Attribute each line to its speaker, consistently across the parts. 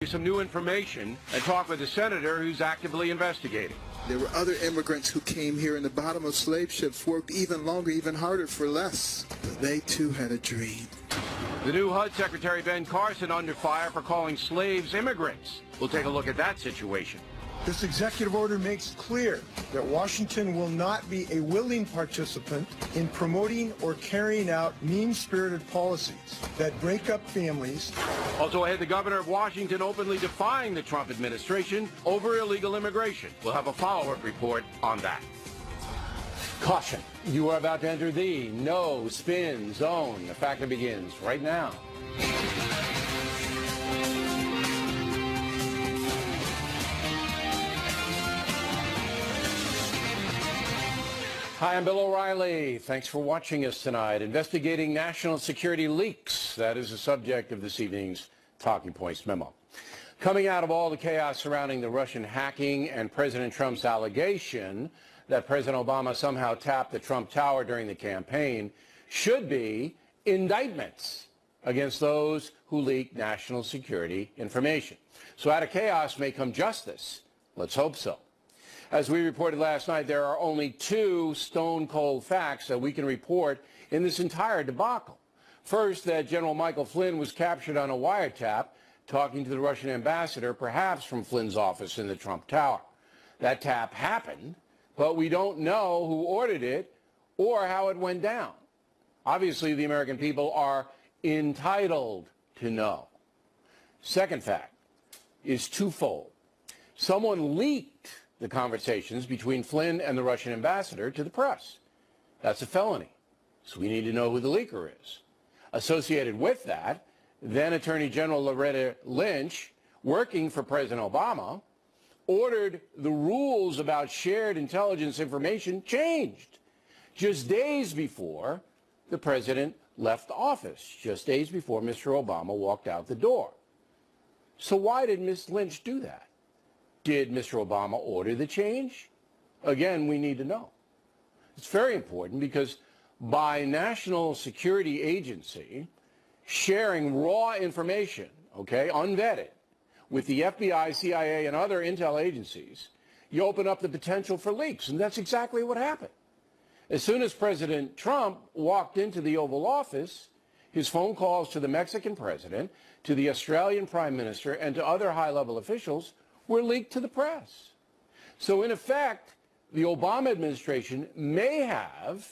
Speaker 1: some new information and talk with the senator who's actively investigating.
Speaker 2: There were other immigrants who came here in the bottom of slave ships, worked even longer, even harder for less. But they too had a dream.
Speaker 1: The new HUD Secretary Ben Carson under fire for calling slaves immigrants. We'll take a look at that situation.
Speaker 3: This executive order makes clear that Washington will not be a willing participant in promoting or carrying out mean-spirited policies that break up families.
Speaker 1: Also ahead, the governor of Washington openly defying the Trump administration over illegal immigration. We'll have a follow-up report on that. Caution, you are about to enter the no spin zone. The factor begins right now. Hi, I'm Bill O'Reilly. Thanks for watching us tonight. Investigating national security leaks. That is the subject of this evening's Talking Points memo. Coming out of all the chaos surrounding the Russian hacking and President Trump's allegation that President Obama somehow tapped the Trump Tower during the campaign should be indictments against those who leak national security information. So out of chaos may come justice. Let's hope so. As we reported last night, there are only two stone-cold facts that we can report in this entire debacle. First, that General Michael Flynn was captured on a wiretap talking to the Russian ambassador, perhaps from Flynn's office in the Trump Tower. That tap happened, but we don't know who ordered it or how it went down. Obviously, the American people are entitled to know. Second fact is twofold. Someone leaked the conversations between Flynn and the Russian ambassador to the press. That's a felony, so we need to know who the leaker is. Associated with that, then Attorney General Loretta Lynch, working for President Obama, ordered the rules about shared intelligence information changed just days before the president left office, just days before Mr. Obama walked out the door. So why did Ms. Lynch do that? Did Mr. Obama order the change? Again, we need to know. It's very important because by national security agency sharing raw information, okay, unvetted, with the FBI, CIA, and other intel agencies, you open up the potential for leaks, and that's exactly what happened. As soon as President Trump walked into the Oval Office, his phone calls to the Mexican president, to the Australian prime minister, and to other high-level officials were leaked to the press. So in effect, the Obama administration may have,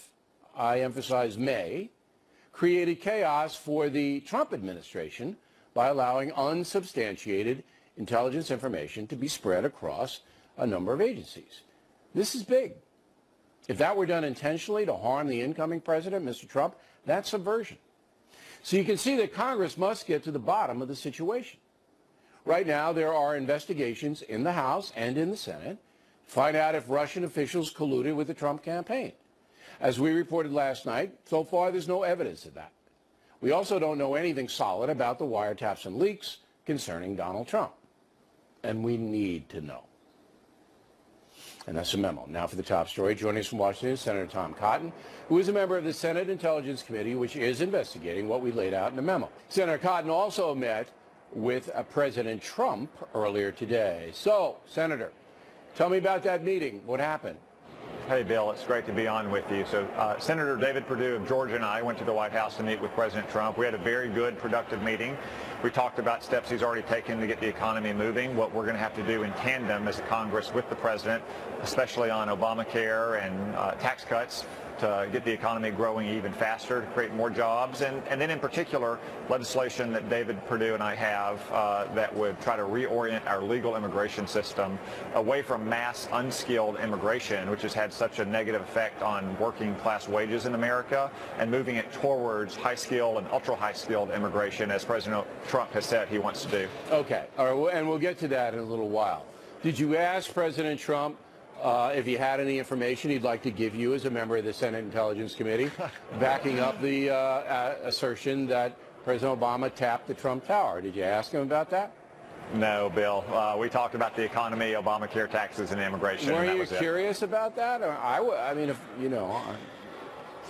Speaker 1: I emphasize may, created chaos for the Trump administration by allowing unsubstantiated intelligence information to be spread across a number of agencies. This is big. If that were done intentionally to harm the incoming president, Mr. Trump, that's subversion. So you can see that Congress must get to the bottom of the situation. Right now, there are investigations in the House and in the Senate to find out if Russian officials colluded with the Trump campaign. As we reported last night, so far there's no evidence of that. We also don't know anything solid about the wiretaps and leaks concerning Donald Trump. And we need to know. And that's a memo. Now for the top story. Joining us from Washington is Senator Tom Cotton, who is a member of the Senate Intelligence Committee, which is investigating what we laid out in the memo. Senator Cotton also met with President Trump earlier today. So, Senator, tell me about that meeting. What happened?
Speaker 4: Hey, Bill, it's great to be on with you. So Senator David Perdue of Georgia and I went to the White House to meet with President Trump. We had a very good, productive meeting. We talked about steps he's already taken to get the economy moving, what we're going to have to do in tandem as a Congress with the president, especially on Obamacare and tax cuts, to get the economy growing even faster, to create more jobs, and then in particular, legislation that David Perdue and I have that would try to reorient our legal immigration system away from mass unskilled immigration, which has had such a negative effect on working class wages in America, and moving it towards high-skilled and ultra-high-skilled immigration, as President Trump has said he wants to do.
Speaker 1: Okay, all right, and we'll get to that in a little while. Did you ask President Trump if he had any information he'd like to give you as a member of the Senate Intelligence Committee, backing up the assertion that President Obama tapped the Trump Tower? Did you ask him about that?
Speaker 4: No, Bill. We talked about the economy, Obamacare, taxes, and immigration.
Speaker 1: Were you curious about that? I mean, if, you know,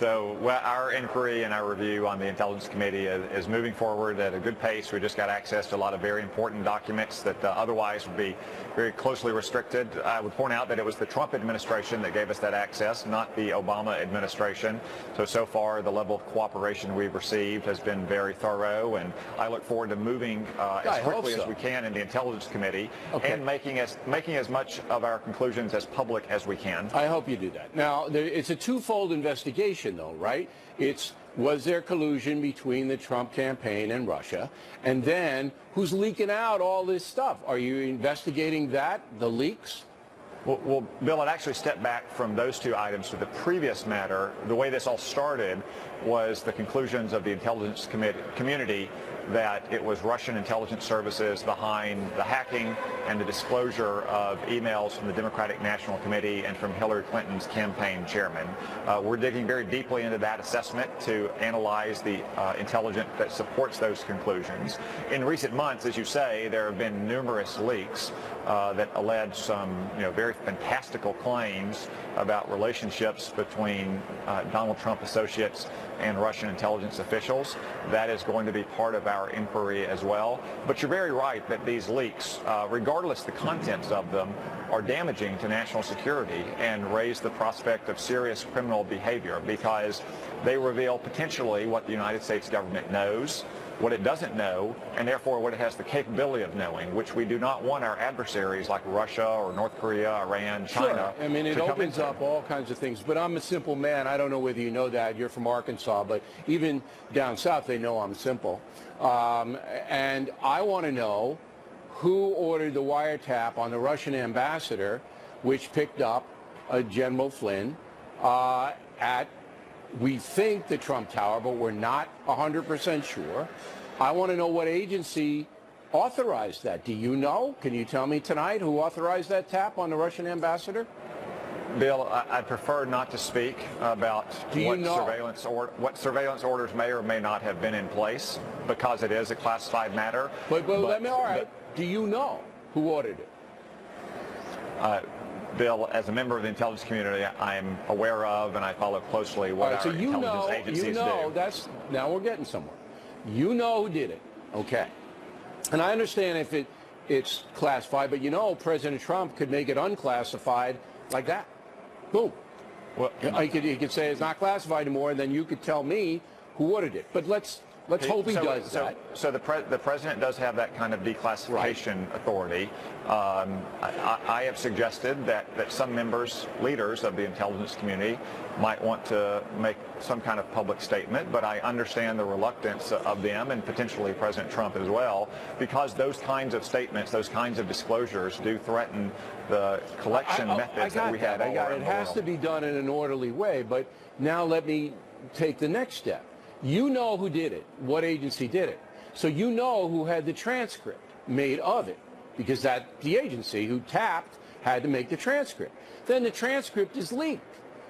Speaker 4: So our inquiry and our review on the Intelligence Committee is moving forward at a good pace. We just got access to a lot of very important documents that otherwise would be very closely restricted. I would point out that it was the Trump administration that gave us that access, not the Obama administration. So far, the level of cooperation we've received has been very thorough, and I look forward to moving as quickly as we can in the Intelligence Committee and making as much of our conclusions as public as we can.
Speaker 1: I hope you do that. Now, it's a twofold investigation, though, right? Was there collusion between the Trump campaign and Russia? And then, who's leaking out all this stuff? Are you investigating that, the leaks?
Speaker 4: Well, Bill, I'd actually step back from those two items to the previous matter. The way this all started was the conclusions of the intelligence community that it was Russian intelligence services behind the hacking and the disclosure of emails from the Democratic National Committee and from Hillary Clinton's campaign chairman. We're digging very deeply into that assessment to analyze the intelligence that supports those conclusions. In recent months, as you say, there have been numerous leaks that allege some very fantastical claims about relationships between Donald Trump associates and Russian intelligence officials. That is going to be part of our inquiry as well. But you're very right that these leaks, regardless the contents of them, are damaging to national security and raise the prospect of serious criminal behavior because they reveal potentially what the United States government knows, what it doesn't know, and therefore what it has the capability of knowing, which we do not want our adversaries like Russia or North Korea, Iran, China.
Speaker 1: Sure. I mean, it opens up all kinds of things. But I'm a simple man. I don't know whether you know that. You're from Arkansas. But even down south, they know I'm simple. And I want to know who ordered the wiretap on the Russian ambassador, which picked up General Flynn at, we think, the Trump Tower, but we're not 100% sure. I want to know what agency authorized that. Do you know? Can you tell me tonight who authorized that tap on the Russian ambassador?
Speaker 4: Bill, I'd prefer not to speak about what surveillance orders may or may not have been in place because it is a classified matter.
Speaker 1: But let me, all right, do you know who ordered it?
Speaker 4: Bill, as a member of the intelligence community, I am aware of and I follow closely what our intelligence agencies do.
Speaker 1: Now we're getting somewhere. You know who did it, okay? And I understand if it's classified, but President Trump could make it unclassified like that. Boom. Well, he could say it's not classified anymore, and then you could tell me who ordered it. But let's hope he does that.
Speaker 4: So the president does have that kind of declassification authority. I have suggested that some leaders of the intelligence community might want to make some kind of public statement, but I understand the reluctance of them and potentially President Trump as well, because those kinds of statements, those kinds of disclosures do threaten the collection methods that we have all around the world.
Speaker 1: It has to be done in an orderly way, but now let me take the next step. You know who did it, what agency did it. So you know who had the transcript made of it, because the agency who tapped had to make the transcript. Then the transcript is leaked,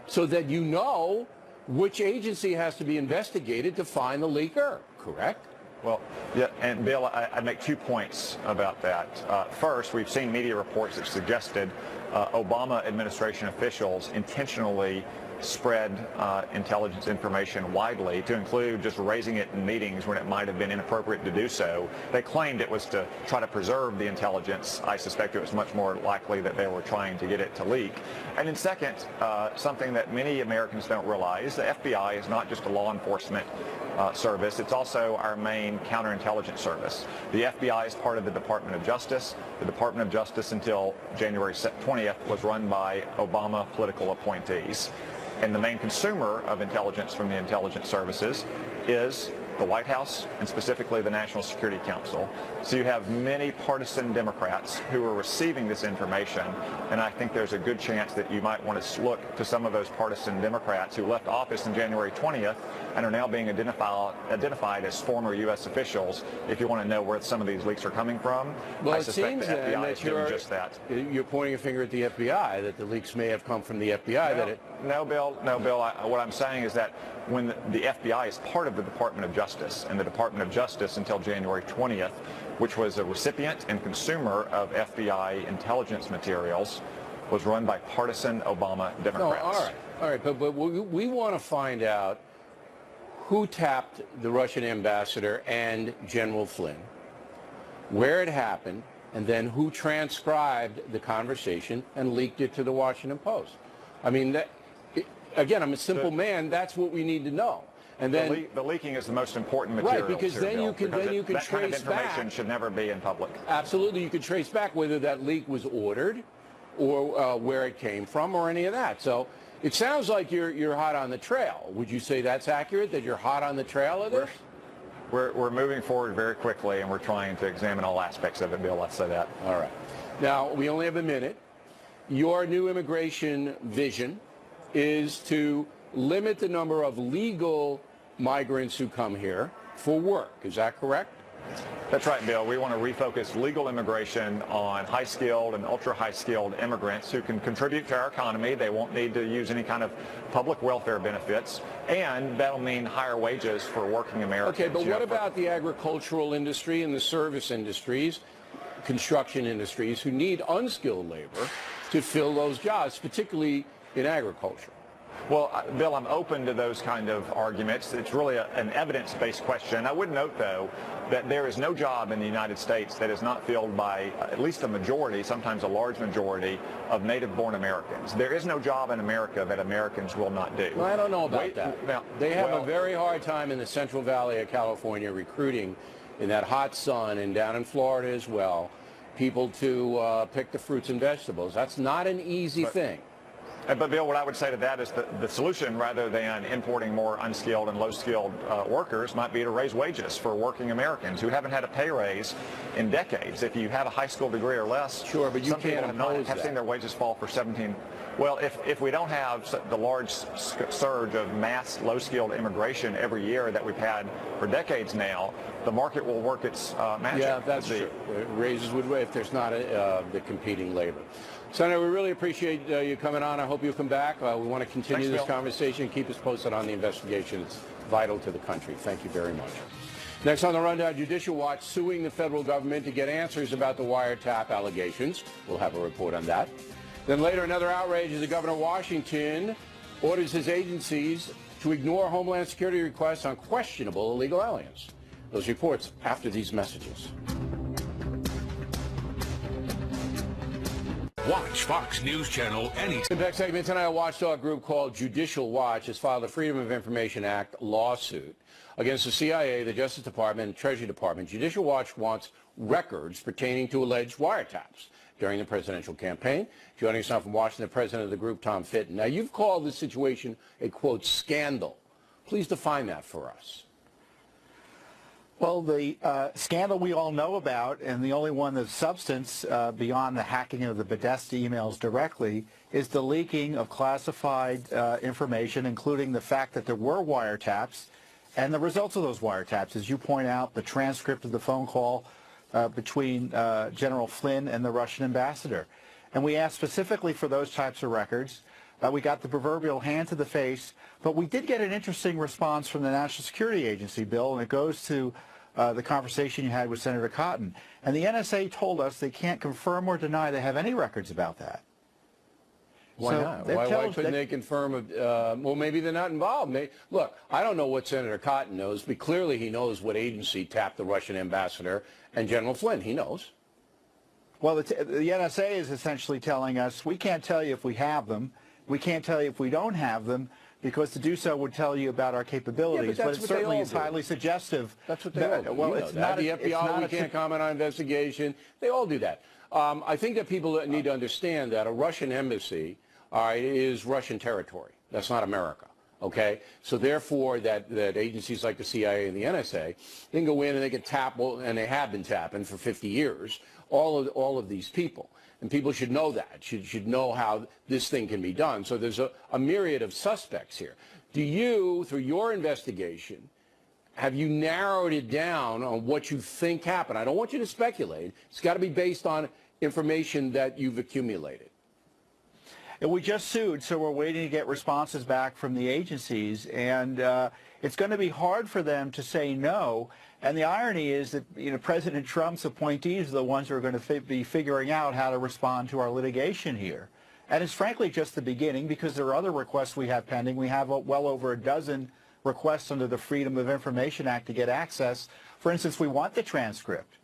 Speaker 1: so that you know which agency has to be investigated to find the leaker, correct?
Speaker 4: Well, yeah, and Bill, I'd make 2 points about that. First, we've seen media reports that suggested Obama administration officials intentionally spread intelligence information widely, to include just raising it in meetings when it might have been inappropriate to do so. They claimed it was to try to preserve the intelligence. I suspect it was much more likely that they were trying to get it to leak. And then second, something that many Americans don't realize, the FBI is not just a law enforcement service, it's also our main counterintelligence service. The FBI is part of the Department of Justice. The Department of Justice until January 20th was run by Obama political appointees. And the main consumer of intelligence from the intelligence services is the White House and specifically the National Security Council. So you have many partisan Democrats who are receiving this information, and I think there's a good chance that you might want to look to some of those partisan Democrats who left office on January 20th and are now being identified as former U.S. officials if you want to know where some of these leaks are coming from.
Speaker 1: Well,
Speaker 4: I suspect the FBI is doing just that.
Speaker 1: You're pointing a finger at the FBI, that the leaks may have come from the FBI.
Speaker 4: No, Bill. What I'm saying is that when the FBI is part of the Department of Justice, and the Department of Justice until January 20th, which was a recipient and consumer of FBI intelligence materials, was run by partisan Obama Democrats.
Speaker 1: No, all right, but we want to find out who tapped the Russian ambassador and General Flynn, where it happened, and then who transcribed the conversation and leaked it to the Washington Post. I mean, again, I'm a simple man. That's what we need to know. And then
Speaker 4: the leaking is the most important material.
Speaker 1: Right, because then you can
Speaker 4: that
Speaker 1: trace
Speaker 4: kind of information
Speaker 1: back.
Speaker 4: should never be in public.
Speaker 1: Absolutely, you could trace back whether that leak was ordered, or where it came from, or any of that. So it sounds like you're hot on the trail. Would you say that's accurate? That you're hot on the trail of this?
Speaker 4: We're moving forward very quickly, and we're trying to examine all aspects of it, Bill. Let's say that.
Speaker 1: All right. Now we only have a minute. Your new immigration vision is to limit the number of legal migrants who come here for work. Is that correct?
Speaker 4: That's right, Bill. We want to refocus legal immigration on high-skilled and ultra-high-skilled immigrants who can contribute to our economy. They won't need to use any kind of public welfare benefits, and that'll mean higher wages for working Americans.
Speaker 1: Okay, but what about the agricultural industry and the service industries, construction industries, who need unskilled labor to fill those jobs, particularly in agriculture?
Speaker 4: Well, Bill, I'm open to those kind of arguments. It's really an evidence-based question. I would note, though, that there is no job in the United States that is not filled by at least a majority, sometimes a large majority, of native-born Americans. There is no job in America that Americans will not do.
Speaker 1: Well, I don't know about that.
Speaker 4: Now,
Speaker 1: they have a very hard time in the Central Valley of California recruiting in that hot sun, and down in Florida as well, people to pick the fruits and vegetables. That's not an easy thing.
Speaker 4: But, Bill, what I would say to that is that the solution, rather than importing more unskilled and low-skilled workers, might be to raise wages for working Americans who haven't had a pay raise in decades. If you have a high school degree or less,
Speaker 1: sure, but you
Speaker 4: some
Speaker 1: can't
Speaker 4: people have seen their wages fall for 17. Well, if we don't have the large surge of mass low-skilled immigration every year that we've had for decades now, the market will work its magic.
Speaker 1: Yeah, that's true. Raises would if there's not the competing labor. Senator, we really appreciate you coming on. I hope you'll come back. We want to continue this conversation. Keep us posted on the investigation. It's vital to the country. Thank you very much. Next on the Rundown, Judicial Watch suing the federal government to get answers about the wiretap allegations. We'll have a report on that. Then later, another outrage as the governor of Washington orders his agencies to ignore Homeland Security requests on questionable illegal aliens. Those reports after these messages.
Speaker 5: Watch Fox News Channel anytime.
Speaker 1: The next segment tonight, a watchdog group called Judicial Watch has filed a Freedom of Information Act lawsuit against the CIA, the Justice Department, and Treasury Department. Judicial Watch wants records pertaining to alleged wiretaps during the presidential campaign. Joining us now from Washington, the president of the group, Tom Fitton. Now, you've called this situation a, quote, scandal. Please define that for us.
Speaker 6: Well, the scandal we all know about, and the only one of substance beyond the hacking of the Podesta emails directly, is the leaking of classified information, including the fact that there were wiretaps, and the results of those wiretaps. As you point out, the transcript of the phone call between General Flynn and the Russian ambassador. And we asked specifically for those types of records. We got the proverbial hand to the face, but we did get an interesting response from the National Security Agency, Bill, and it goes to the conversation you had with Senator Cotton. And the NSA told us they can't confirm or deny they have any records about that.
Speaker 1: Why not? Why couldn't they confirm? Well, maybe they're not involved. Look, I don't know what Senator Cotton knows, but clearly he knows what agency tapped the Russian ambassador and General Flynn. He knows.
Speaker 6: Well, the NSA is essentially telling us we can't tell you if we have them. We can't tell you if we don't have them, because to do so would tell you about our capabilities.
Speaker 1: Yeah,
Speaker 6: but it certainly is highly suggestive.
Speaker 1: That's what they all do. Well, it's not the FBI. We can't comment on investigation. They all do that. I think that people need to understand that a Russian embassy, all right, is Russian territory. That's not America. Okay, so therefore, that agencies like the CIA and the NSA can go in and they can tap, and they have been tapping for 50 years, all of these people. And people should know that, should know how this thing can be done. So there's a myriad of suspects here. Do you, through your investigation, have you narrowed it down on what you think happened? I don't want you to speculate. It's got to be based on information that you've accumulated.
Speaker 6: And we just sued, so we're waiting to get responses back from the agencies. And it's going to be hard for them to say no. And the irony is that, you know, President Trump's appointees are the ones who are going to be figuring out how to respond to our litigation here. And it's frankly just the beginning, because there are other requests we have pending. We have well over a dozen requests under the Freedom of Information Act to get access. For instance, we want the transcript.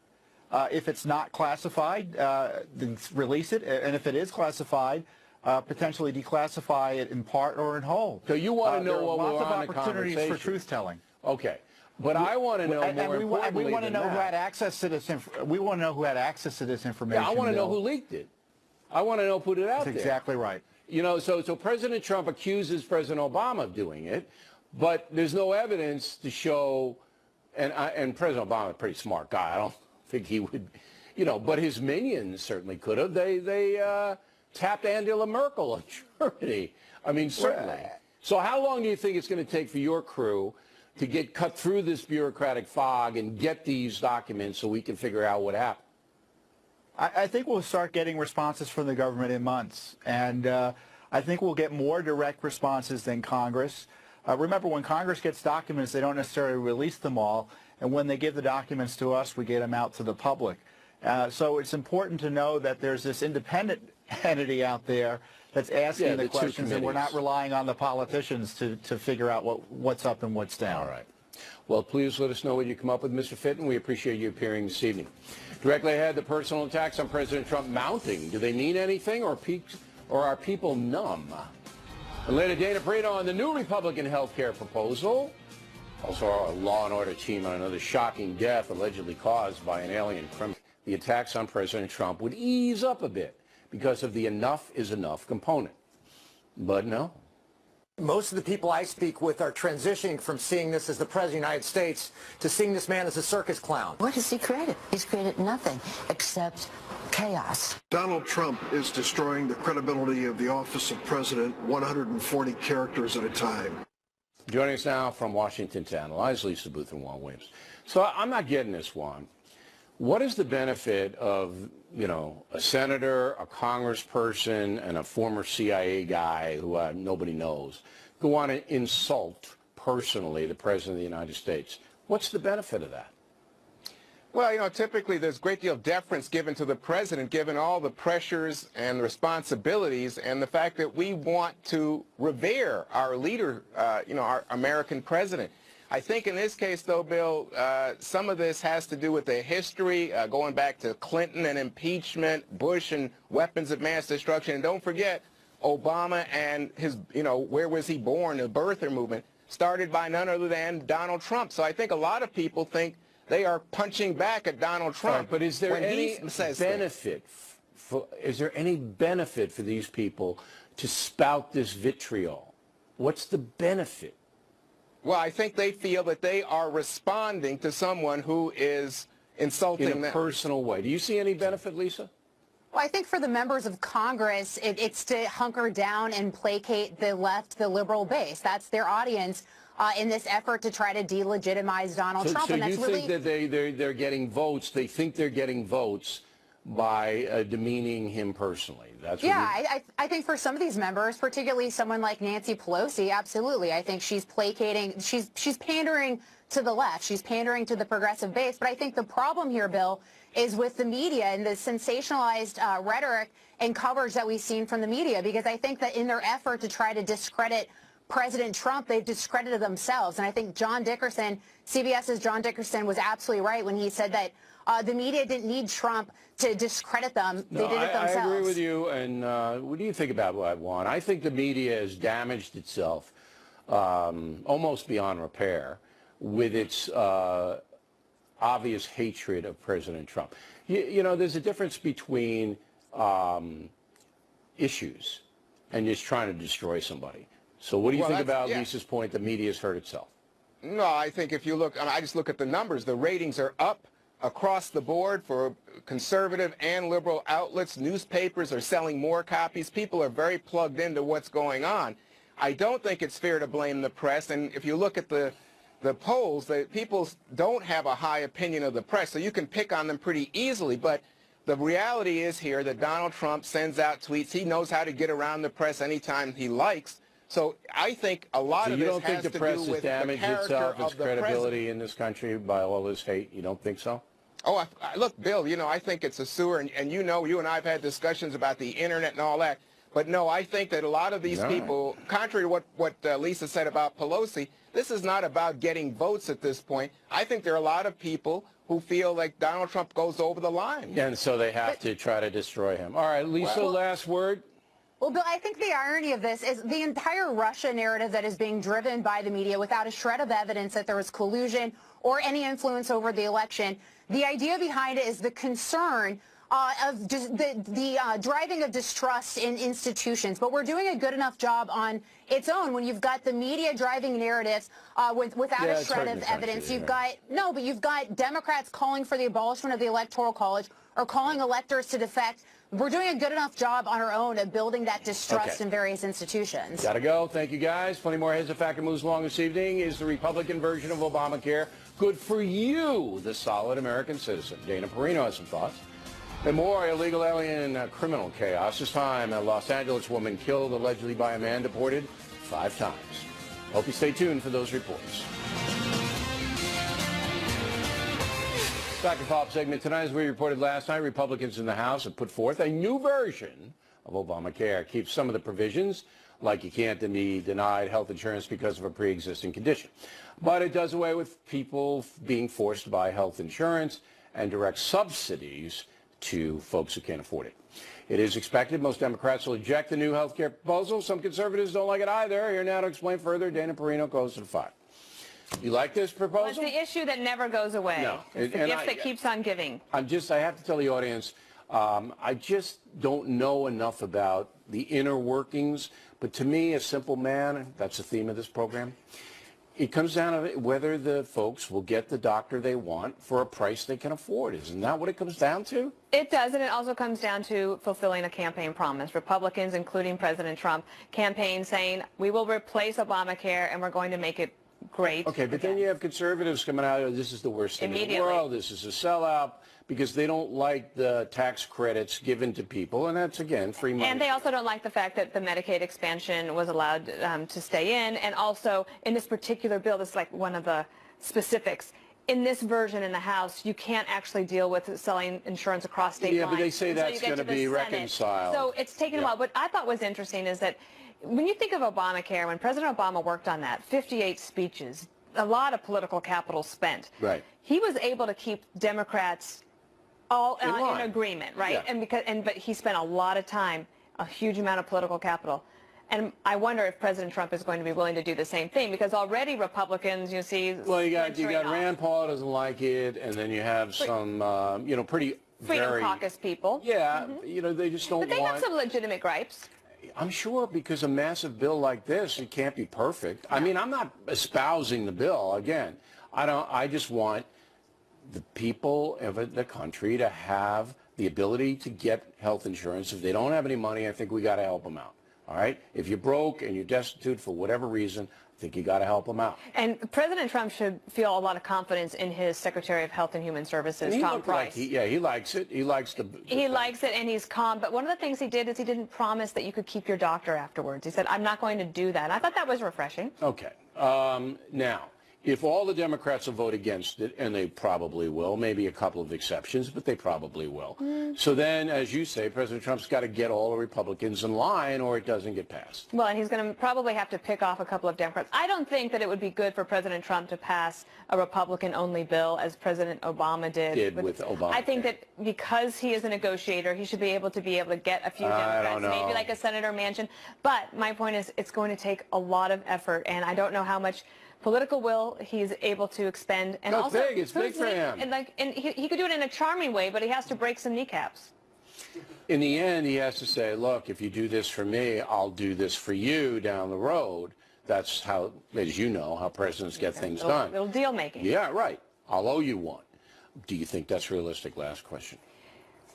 Speaker 6: If it's not classified, then release it. And if it is classified, potentially declassify it in part or in whole.
Speaker 1: So you want to know what we're on the
Speaker 6: lots of opportunities for truth-telling.
Speaker 1: Okay. But I want to know more importantly
Speaker 6: we want to know
Speaker 1: than
Speaker 6: who
Speaker 1: that.
Speaker 6: had access to this. We want to know who had access to this information.
Speaker 1: Yeah, I want to know who leaked it. I want to know who put it out there.
Speaker 6: That's exactly right.
Speaker 1: You know, so President Trump accuses President Obama of doing it, but there's no evidence to show. And President Obama is a pretty smart guy. I don't think he would, you know. But his minions certainly could have. They tapped Angela Merkel of Germany. I mean, certainly. So how long do you think it's going to take for your crew to get cut through this bureaucratic fog and get these documents so we can figure out what happened?
Speaker 6: I think we'll start getting responses from the government in months. And I think we'll get more direct responses than Congress. Remember, when Congress gets documents, they don't necessarily release them all. And when they give the documents to us, we get them out to the public. So it's important to know that there's this independent entity out there that's asking the questions, and we're not relying on the politicians to figure out what's up and what's down.
Speaker 1: All right. Well, please let us know what you come up with, Mr. Fitton. We appreciate you appearing this evening. Directly ahead, the personal attacks on President Trump mounting. Do they mean anything, or are people numb? And later, Dana Perino on the new Republican health care proposal. Also, our Law and Order team on another shocking death allegedly caused by an alien criminal. The attacks on President Trump would ease up a bit because of the enough is enough component. But no.
Speaker 7: Most of the people I speak with are transitioning from seeing this as the President of the United States to seeing this man as a circus clown.
Speaker 8: What has he created? He's created nothing except chaos.
Speaker 9: Donald Trump is destroying the credibility of the office of president 140 characters at a time.
Speaker 1: Joining us now from Washington to analyze, Lisa Booth and Juan Williams. So I'm not getting this, Juan. What is the benefit of, you know, a senator, a congressperson, and a former CIA guy who nobody knows who want to insult personally the President of the United States? What's the benefit of that?
Speaker 10: Well, you know, typically there's a great deal of deference given to the president, given all the pressures and responsibilities and the fact that we want to revere our leader, you know, our American president. I think in this case, though, Bill, some of this has to do with the history going back to Clinton and impeachment, Bush and weapons of mass destruction. And don't forget, Obama and his, you know, where was he born, the birther movement, started by none other than Donald Trump. So I think a lot of people think they are punching back at Donald Trump.
Speaker 1: Right, but is there any benefit? Is there any benefit for these people to spout this vitriol? What's the benefit?
Speaker 10: Well, I think they feel that they are responding to someone who is insulting them.
Speaker 1: In a personal way. Do you see any benefit, Lisa?
Speaker 11: Well, I think for the members of Congress, it's to hunker down and placate the left, the liberal base. That's their audience in this effort to try to delegitimize Donald Trump.
Speaker 1: So
Speaker 11: and that's
Speaker 1: you think that they're getting votes, they think they're getting votes by demeaning him personally? That's what
Speaker 11: I think for some of these members, particularly someone like Nancy Pelosi, absolutely. I think she's placating, she's pandering to the left. She's pandering to the progressive base. But I think the problem here, Bill, is with the media and the sensationalized rhetoric and coverage that we've seen from the media, because I think that in their effort to try to discredit President Trump, they've discredited themselves. And I think John Dickerson, CBS's John Dickerson, was absolutely right when he said that the media didn't need Trump to discredit them. They did it themselves.
Speaker 1: I agree with you. And what do you think about that, Juan? I think the media has damaged itself almost beyond repair with its obvious hatred of President Trump. You know, there's a difference between issues and just trying to destroy somebody. So what do you think about Lisa's point the media has hurt itself?
Speaker 10: No, I think if you look, I just look at the numbers. The ratings are up across the board for conservative and liberal outlets. Newspapers are selling more copies. People are very plugged into what's going on. I don't think it's fair to blame the press. And if you look at the polls, the people don't have a high opinion of the press, so you can pick on them pretty easily. But the reality is here that Donald Trump sends out tweets. He knows how to get around the press anytime he likes. So I think a lot of this has to do with the character of the president. So you don't think the press has damaged itself, its credibility in this country by all this hate? You don't think so? Oh, look, Bill, you know, I think it's a sewer, and you know, you and I have had discussions about the internet and all that. But no, I think that a lot of these people, contrary to what Lisa said about Pelosi, this is not about getting votes at this point. I think there are a lot of people who feel like Donald Trump goes over the line.
Speaker 1: And so they have to try to destroy him. All right, Lisa, last word.
Speaker 11: Well, Bill, I think the irony of this is the entire Russia narrative that is being driven by the media without a shred of evidence that there was collusion or any influence over the election. The idea behind it is the concern of just the driving of distrust in institutions. But we're doing a good enough job on its own when you've got the media driving narratives without a shred of evidence. You've got Democrats calling for the abolishment of the Electoral College or calling electors to defect. We're doing a good enough job on our own of building that distrust in various institutions.
Speaker 1: Gotta go. Thank you, guys. Plenty more Heads of Fact and Moves Along this evening. Is the Republican version of Obamacare good for you, the solid American citizen? Dana Perino has some thoughts. And more illegal alien criminal chaos. This time, a Los Angeles woman killed allegedly by a man deported 5 times. Hope you stay tuned for those reports. Back to follow-up segment tonight. As we reported last night, Republicans in the House have put forth a new version of Obamacare. It keeps some of the provisions, like you can't be denied health insurance because of a pre-existing condition. But it does away with people being forced to buy health insurance and direct subsidies to folks who can't afford it. It is expected most Democrats will reject the new health care proposal. Some conservatives don't like it either. Here now to explain further, Dana Perino goes to the 5. You like this proposal?
Speaker 12: Well, it's the issue that never goes away.
Speaker 1: No.
Speaker 12: It's the gift that keeps on giving.
Speaker 1: I have to tell the audience, I just don't know enough about the inner workings. But to me, a simple man, that's the theme of this program, it comes down to whether the folks will get the doctor they want for a price they can afford. Isn't that what it comes down to?
Speaker 12: It does, and it also comes down to fulfilling a campaign promise. Republicans, including President Trump, campaigned saying, we will replace Obamacare and we're going to make it great.
Speaker 1: Okay, but then you have conservatives coming out, this is the worst thing in the world, this is a sellout, because they don't like the tax credits given to people, and that's, again, free money.
Speaker 12: And they also don't like the fact that the Medicaid expansion was allowed to stay in, and also in this particular bill, this is like one of the specifics. In this version in the House, you can't actually deal with selling insurance across state lines.
Speaker 1: Yeah, but they say that's going to be reconciled.
Speaker 12: So it's taken a while. What I thought was interesting is that when you think of Obamacare, when President Obama worked on that, 58 speeches, a lot of political capital spent.
Speaker 1: Right.
Speaker 12: He was able to keep Democrats all in agreement, right?
Speaker 1: Yeah.
Speaker 12: But he spent a lot of time, a huge amount of political capital. And I wonder if President Trump is going to be willing to do the same thing, because already Republicans, you see,
Speaker 1: well, you got Rand Paul doesn't like it, and then you have some, pretty
Speaker 12: Freedom Caucus people.
Speaker 1: Yeah, they just don't want.
Speaker 12: But they have some legitimate gripes.
Speaker 1: I'm sure, because a massive bill like this, it can't be perfect. I mean, I'm not espousing the bill. Again, I just want the people of the country to have the ability to get health insurance. If they don't have any money, I think we got to help them out. All right? If you're broke and you're destitute for whatever reason, I think you got to help them out.
Speaker 12: And President Trump should feel a lot of confidence in his Secretary of Health and Human Services, Tom Price.
Speaker 1: He likes it. He likes
Speaker 12: He likes it, and he's calm. But one of the things he did is he didn't promise that you could keep your doctor afterwards. He said, I'm not going to do that. And I thought that was refreshing.
Speaker 1: Okay. Now, if all the Democrats will vote against it, and they probably will, maybe a couple of exceptions, but they probably will. So then, as you say, President Trump's got to get all the Republicans in line, or it doesn't get passed.
Speaker 12: Well, and he's going to probably have to pick off a couple of Democrats. I don't think that it would be good for President Trump to pass a Republican-only bill, as President Obama did with Obama. I think that because he is a negotiator, he should be able to get a few Democrats, maybe like a Senator Manchin. But my point is, it's going to take a lot of effort, and I don't know how much political will he's able to expend, and also
Speaker 1: it's big for him.
Speaker 12: And he could do it in a charming way, but he has to break some kneecaps.
Speaker 1: In the end, he has to say, look, if you do this for me, I'll do this for you down the road. That's how, as you know, how presidents get things done.
Speaker 12: Little deal making.
Speaker 1: Yeah, right. I'll owe you one. Do you think that's realistic? Last question.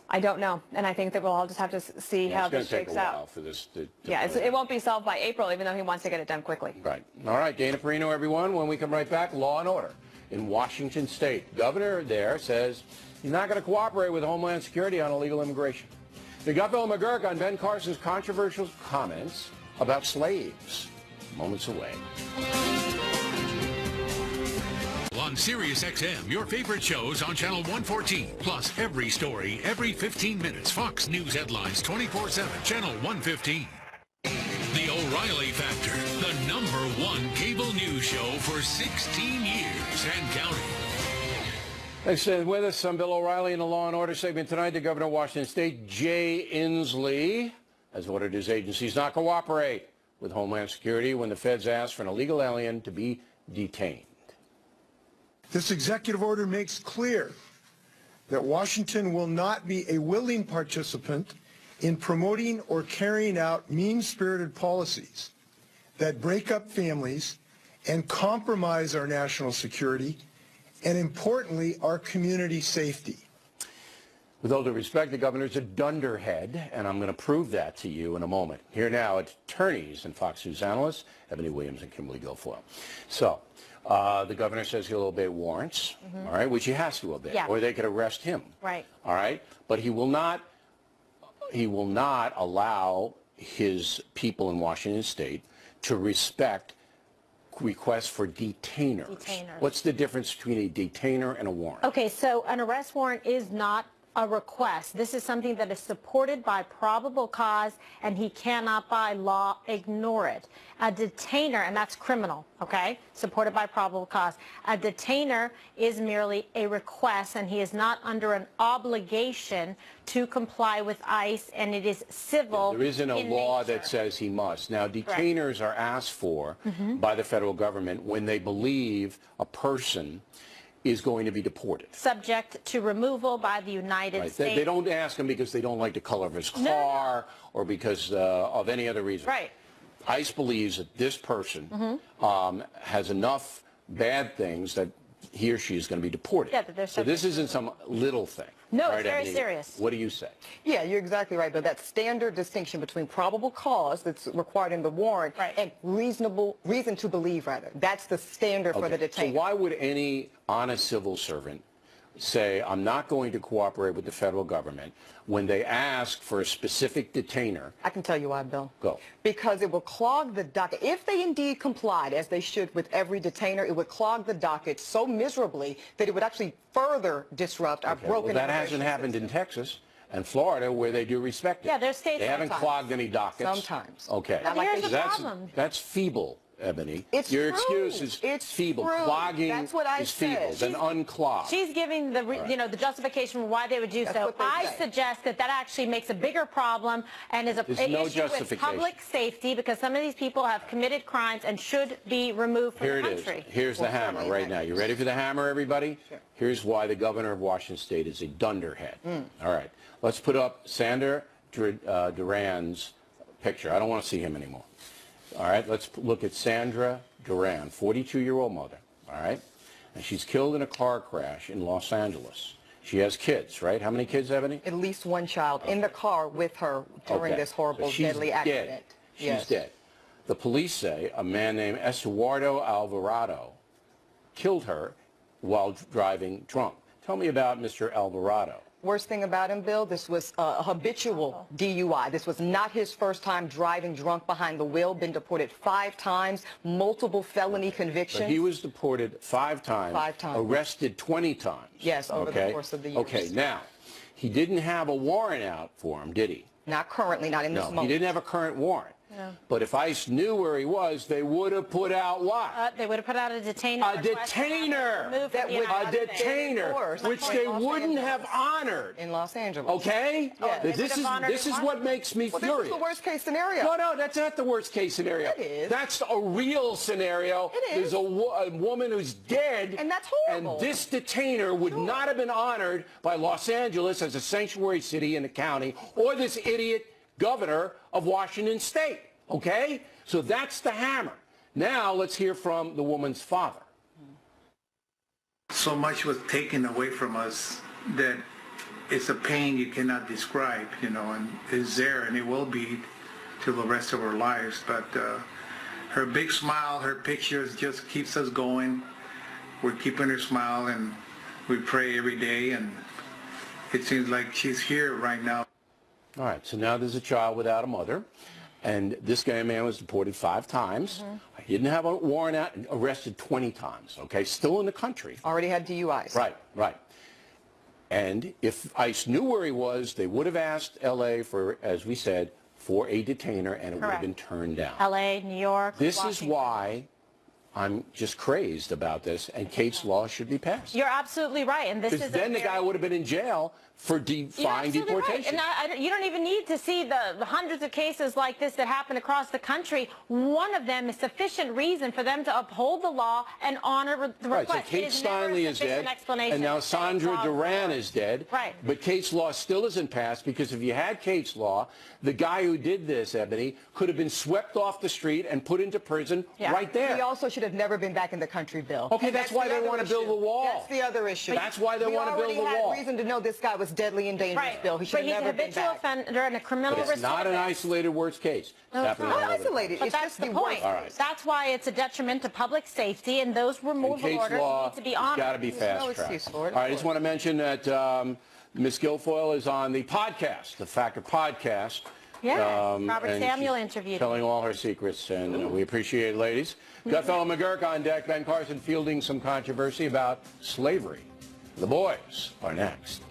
Speaker 12: I don't know, and I think that we'll all just have to see how this shakes out.
Speaker 1: It's going to take a while for this to
Speaker 12: it won't be solved by April, even though he wants to get it done quickly.
Speaker 1: Right. All right, Dana Perino, everyone. When we come right back, law and order in Washington State. Governor there says he's not going to cooperate with Homeland Security on illegal immigration. The Bill McGurk on Ben Carson's controversial comments about slaves. Moments away.
Speaker 5: on Sirius XM, your favorite shows on Channel 114. Plus, every story, every 15 minutes. Fox News headlines 24/7. Channel 115. The O'Reilly Factor, the #1 cable news show for 16 years and counting.
Speaker 1: Thanks for staying with us. I'm Bill O'Reilly in the Law and Order segment tonight. The Governor of Washington State, Jay Inslee, has ordered his agencies not cooperate with Homeland Security when the feds ask for an illegal alien to be detained.
Speaker 3: This executive order makes clear that Washington will not be a willing participant in promoting or carrying out mean-spirited policies that break up families and compromise our national security and, importantly, our community safety.
Speaker 1: With all due respect, the governor's a dunderhead, and I'm going to prove that to you in a moment. Here now, attorneys and Fox News analysts, Ebony Williams and Kimberly Guilfoyle. So, the governor says he'll obey warrants, all right, which he has to obey, or they could arrest him.
Speaker 11: Right.
Speaker 1: All right? But he will not allow his people in Washington State to respect requests for detainers. What's the difference between a detainer and a warrant?
Speaker 13: Okay, so an arrest warrant is not a request. This is something that is supported by probable cause, and he cannot by law ignore it. A detainer, and that's criminal, okay, supported by probable cause. A detainer is merely a request, and he is not under an obligation to comply with ICE, and it is civil.
Speaker 1: There isn't a law that says he must. Now, detainers are asked for by the federal government when they believe a person is going to be deported.
Speaker 13: Subject to removal by the United States.
Speaker 1: They don't ask him because they don't like the color of his car or because of any other reason.
Speaker 13: Right.
Speaker 1: ICE believes that this person has enough bad things that he or she is going to be deported.
Speaker 13: Yeah, that they're
Speaker 1: so this isn't some little thing.
Speaker 13: No,
Speaker 1: right,
Speaker 13: it's very
Speaker 1: Ebony?
Speaker 13: serious.
Speaker 1: What do you say?
Speaker 14: Yeah, you're exactly right, but that standard distinction between probable cause that's required in the warrant and reason to believe, rather. That's the standard for the detainer.
Speaker 1: So why would any honest civil servant say, I'm not going to cooperate with the federal government when they ask for a specific detainer?
Speaker 14: I can tell you why, Bill.
Speaker 1: Go.
Speaker 14: Because it will clog the docket. If they indeed complied, as they should with every detainer, it would clog the docket so miserably that it would actually further disrupt our broken
Speaker 1: Well, that hasn't happened in Texas and Florida, where they do respect it.
Speaker 13: Yeah, there's states
Speaker 1: They haven't
Speaker 13: sometimes.
Speaker 1: clogged any dockets.
Speaker 14: Sometimes.
Speaker 1: Okay.
Speaker 13: But here's the problem.
Speaker 1: That's feeble, Ebony.
Speaker 14: It's
Speaker 1: Your
Speaker 14: true.
Speaker 1: excuse is
Speaker 14: It's
Speaker 1: feeble.
Speaker 14: true.
Speaker 1: Clogging
Speaker 14: That's what I
Speaker 1: is feeble.
Speaker 14: said.
Speaker 1: Then unclog.
Speaker 13: She's giving the, the justification for why they would do so. I suggest that that actually makes a bigger problem and is an issue with public safety, because some of these people have committed crimes and should be removed from the country.
Speaker 1: Here it is. Here's the hammer right now. You ready for the hammer, everybody?
Speaker 14: Sure.
Speaker 1: Here's why the governor of Washington State is a dunderhead. All right. Let's put up Sandra Duran's picture. I don't want to see him anymore. All right. Let's look at Sandra Duran, 42-year-old mother. All right. And she's killed in a car crash in Los Angeles. She has kids, right? How many kids, Ebony?
Speaker 14: At least one child in the car with her during this horrible, deadly accident.
Speaker 1: Dead. She's dead. The police say a man named Eduardo Alvarado killed her while driving drunk. Tell me about Mr. Alvarado.
Speaker 14: Worst thing about him, Bill, this was a habitual DUI. This was not his first time driving drunk behind the wheel. Been deported 5 times, multiple felony convictions.
Speaker 1: But he was deported 5 times.
Speaker 14: 5 times.
Speaker 1: Arrested 20 times.
Speaker 14: Yes, over the course of the years.
Speaker 1: Okay, now, he didn't have a warrant out for him, did he?
Speaker 14: Not currently, not in this moment.
Speaker 1: No, he didn't have a current warrant.
Speaker 13: No.
Speaker 1: But if ICE knew where he was, they would have put out what?
Speaker 13: They would have put out a detainer.
Speaker 1: A detainer! A detainer, which they wouldn't have honored.
Speaker 14: In Los Angeles.
Speaker 1: Okay?
Speaker 14: Yes.
Speaker 1: This is what makes me furious.
Speaker 14: This is the worst case scenario.
Speaker 1: No, that's not the worst case scenario.
Speaker 14: It is.
Speaker 1: That's a real scenario.
Speaker 14: It is.
Speaker 1: There's a woman who's dead.
Speaker 14: And that's horrible.
Speaker 1: And this detainer would not have been honored by Los Angeles as a sanctuary city in the county, or this idiot governor of Washington State. Okay? So that's the hammer. Now let's hear from the woman's father.
Speaker 15: So much was taken away from us that it's a pain you cannot describe, and it's there and it will be till the rest of our lives. But her big smile, her pictures just keeps us going. We're keeping her smile, and we pray every day, and it seems like she's here right now.
Speaker 1: All right, so now there's a child without a mother, And this man was deported 5 times. He didn't have a warrant out, arrested 20 times, okay? Still in the country.
Speaker 14: Already had DUIs.
Speaker 1: Right, right. And if ICE knew where he was, they would have asked L.A. for, as we said, for a detainer, and it would have been turned down.
Speaker 13: L.A., New York,
Speaker 1: This
Speaker 13: Washington.
Speaker 1: is why I'm just crazed about this, and Kate's law should be passed.
Speaker 13: You're absolutely right, and this is
Speaker 1: Because then the guy would have been in jail for defying deportation.
Speaker 13: Right. And you don't even need to see the hundreds of cases like this that happen across the country. One of them is sufficient reason for them to uphold the law and honor the request.
Speaker 1: Right, so Kate Steinle is dead, and now Sandra Duran is dead.
Speaker 13: Right.
Speaker 1: But Kate's law still isn't passed, because if you had Kate's law, the guy who did this, Ebony, could have been swept off the street and put into prison right there.
Speaker 14: He also should have never been back in the country, Bill.
Speaker 1: Okay, that's why they want to build the wall.
Speaker 14: That's the other issue.
Speaker 1: That's why they want to build the wall.
Speaker 14: We already had reason to know this guy was deadly and dangerous, Bill. He should have never been back.
Speaker 13: But he's an habitual offender and a criminal
Speaker 1: But it's not an isolated worst case.
Speaker 13: No, it's not
Speaker 14: isolated.
Speaker 13: But
Speaker 14: It's
Speaker 13: that's
Speaker 14: just
Speaker 13: the point. That's why it's a detriment to public safety, and those removal orders need to be honored.
Speaker 1: It's got to be fast-tracked. All right, I just want to mention that Ms. Guilfoyle is on the podcast, the Factor podcast.
Speaker 13: Yeah, Robert
Speaker 1: and
Speaker 13: Samuel
Speaker 1: she's
Speaker 13: interviewed
Speaker 1: telling all her secrets, and we appreciate it, ladies. Gutfeld and McGurk on deck. Ben Carson fielding some controversy about slavery. The boys are next.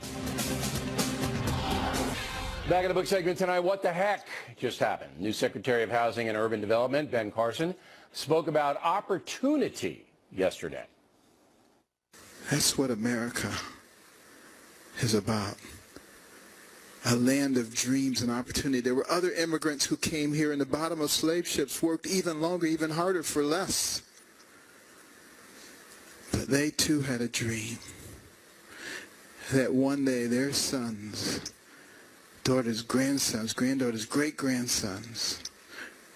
Speaker 1: Back in the book segment tonight, what the heck just happened? New Secretary of Housing and Urban Development, Ben Carson, spoke about opportunity yesterday.
Speaker 2: That's what America is about. A land of dreams and opportunity. There were other immigrants who came here in the bottom of slave ships, worked even longer, even harder for less. But they too had a dream that one day their sons, daughters, grandsons, granddaughters, great-grandsons,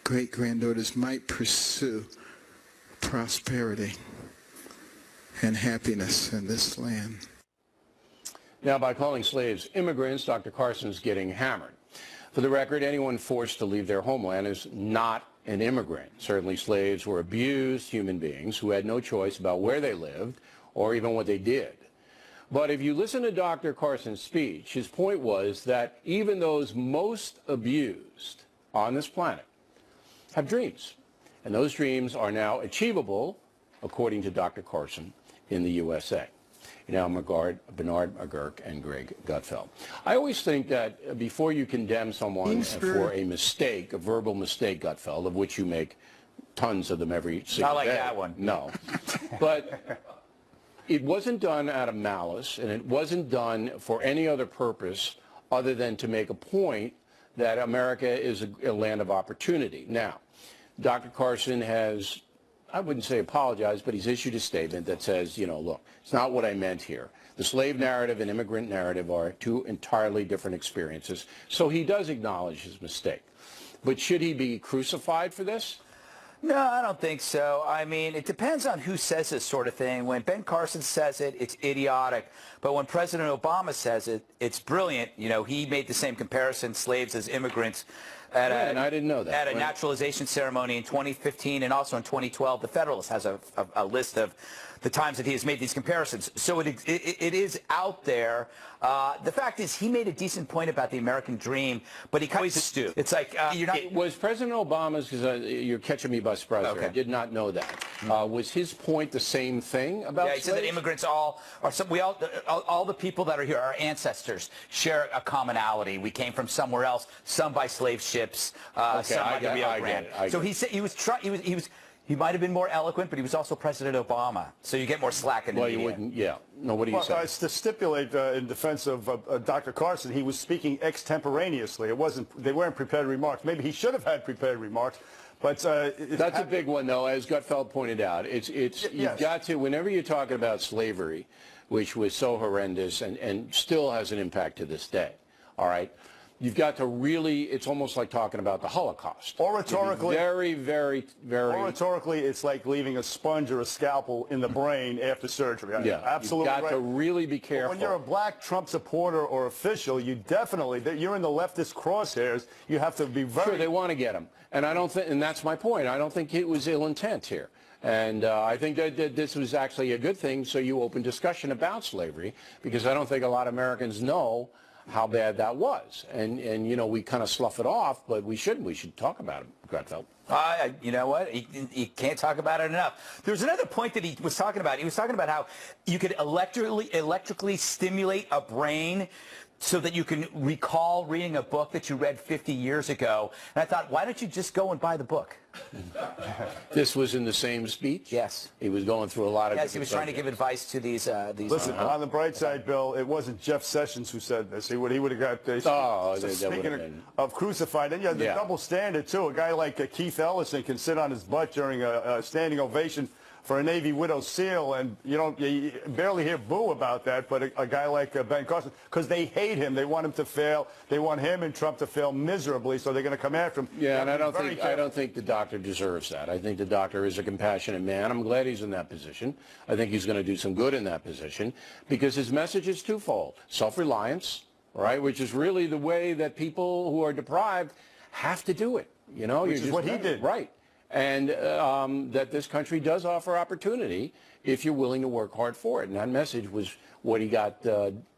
Speaker 2: great-granddaughters might pursue prosperity and happiness in this land.
Speaker 1: Now, by calling slaves immigrants, Dr. Carson's getting hammered. For the record, anyone forced to leave their homeland is not an immigrant. Certainly slaves were abused human beings who had no choice about where they lived or even what they did. But if you listen to Dr. Carson's speech, his point was that even those most abused on this planet have dreams. And those dreams are now achievable, according to Dr. Carson, in the USA. Now, Bernard McGurk and Greg Gutfeld. I always think that before you condemn someone for a mistake, a verbal mistake, Gutfeld, of which you make tons of them every single day.
Speaker 6: Not like that one.
Speaker 1: No. But it wasn't done out of malice, and it wasn't done for any other purpose other than to make a point that America is a land of opportunity. Now, Dr. Carson has, I wouldn't say apologized, but he's issued a statement that says, you know, look, it's not what I meant here. The slave narrative and immigrant narrative are two entirely different experiences. So he does acknowledge his mistake. But should he be crucified for this?
Speaker 6: No, I don't think so. I mean, it depends on who says this sort of thing. When Ben Carson says it, it's idiotic. But when President Obama says it, it's brilliant. You know, he made the same comparison, slaves as immigrants, at
Speaker 1: and I didn't know that.
Speaker 6: At a naturalization ceremony in 2015 and also in 2012. The Federalist has a list of the times that he has made these comparisons. So it is out there. The fact is, he made a decent point about the American dream, but he kind of stooped. It's like you're not.
Speaker 1: Was President Obama's? Because you're catching me by surprise. Okay. I did not know that. Was his point the same thing about?
Speaker 6: Yeah, he said that immigrants all the people that are here, our ancestors, share a commonality. We came from somewhere else. Some by slave ships. Some by the Rio Grande. So he said he was. He might have been more eloquent, but he was also President Obama. So you get more slack in the media.
Speaker 1: You wouldn't, yeah. No, what do you say?
Speaker 16: It's to stipulate in defense of Dr. Carson, he was speaking extemporaneously. They weren't prepared remarks. Maybe he should have had prepared remarks. But
Speaker 1: that's a big one, though, as Gutfeld pointed out. You've got to, whenever you're talking about slavery, which was so horrendous and still has an impact to this day, all right? You've got to really, it's almost like talking about the Holocaust.
Speaker 16: Oratorically,
Speaker 1: very, very, very.
Speaker 16: Oratorically, it's like leaving a sponge or a scalpel in the brain after surgery.
Speaker 1: Yeah,
Speaker 16: absolutely.
Speaker 1: You've got to really be careful.
Speaker 16: But when you're a black Trump supporter or official, you definitely, you're in the leftist crosshairs. You have to be very.
Speaker 1: Sure, they want to get him, and I don't think, and that's my point. I don't think it was ill intent here. And I think that this was actually a good thing, so you open discussion about slavery, because I don't think a lot of Americans know how bad that was. And you know, we kind of slough it off, but we shouldn't. We should talk about it, Gradfeld.
Speaker 17: You know what? You can't talk about it enough. There's another point that he was talking about. He was talking about how you could electrically stimulate a brain so that you can recall reading a book that you read 50 years ago. And I thought, why don't you just go and buy the book?
Speaker 1: This was in the same speech?
Speaker 17: Yes.
Speaker 1: He was going through a lot of
Speaker 17: Yes, he was trying to give advice to these
Speaker 16: Listen, on the bright side, Bill, it wasn't Jeff Sessions who said this. He would have got speaking of crucified. And yeah, the double standard, too. A guy like Keith Ellison can sit on his butt during a standing ovation for a Navy widow SEAL, and you barely hear boo about that, but a guy like Ben Carson, because they hate him. They want him to fail. They want him and Trump to fail miserably, so they're going to come after him.
Speaker 1: Yeah, and I don't think the doctor deserves that. I think the doctor is a compassionate man. I'm glad he's in that position. I think he's going to do some good in that position, because his message is twofold. Self-reliance, right, which is really the way that people who are deprived have to do it. You know,
Speaker 16: which is what he did.
Speaker 1: Right. And that this country does offer opportunity if you're willing to work hard for it. And that message was what he got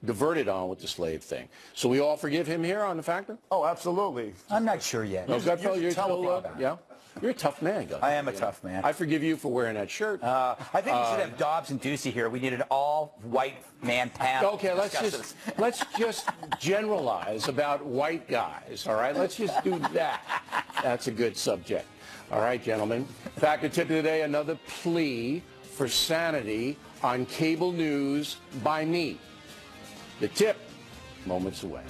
Speaker 1: diverted on with the slave thing. So we all forgive him here on the factor?
Speaker 16: Oh, absolutely.
Speaker 17: I'm not sure yet.
Speaker 1: No, you're still, yeah? You're a tough man, Gus.
Speaker 17: I am a tough man.
Speaker 1: I forgive you for wearing that shirt.
Speaker 17: I think we should have Dobbs and Ducey here. We need an all-white man panel.
Speaker 1: Okay, let's just generalize about white guys, all right? Let's just do that. That's a good subject. All right, gentlemen. Factor tip of the day, another plea for sanity on cable news by me. The tip, moments away.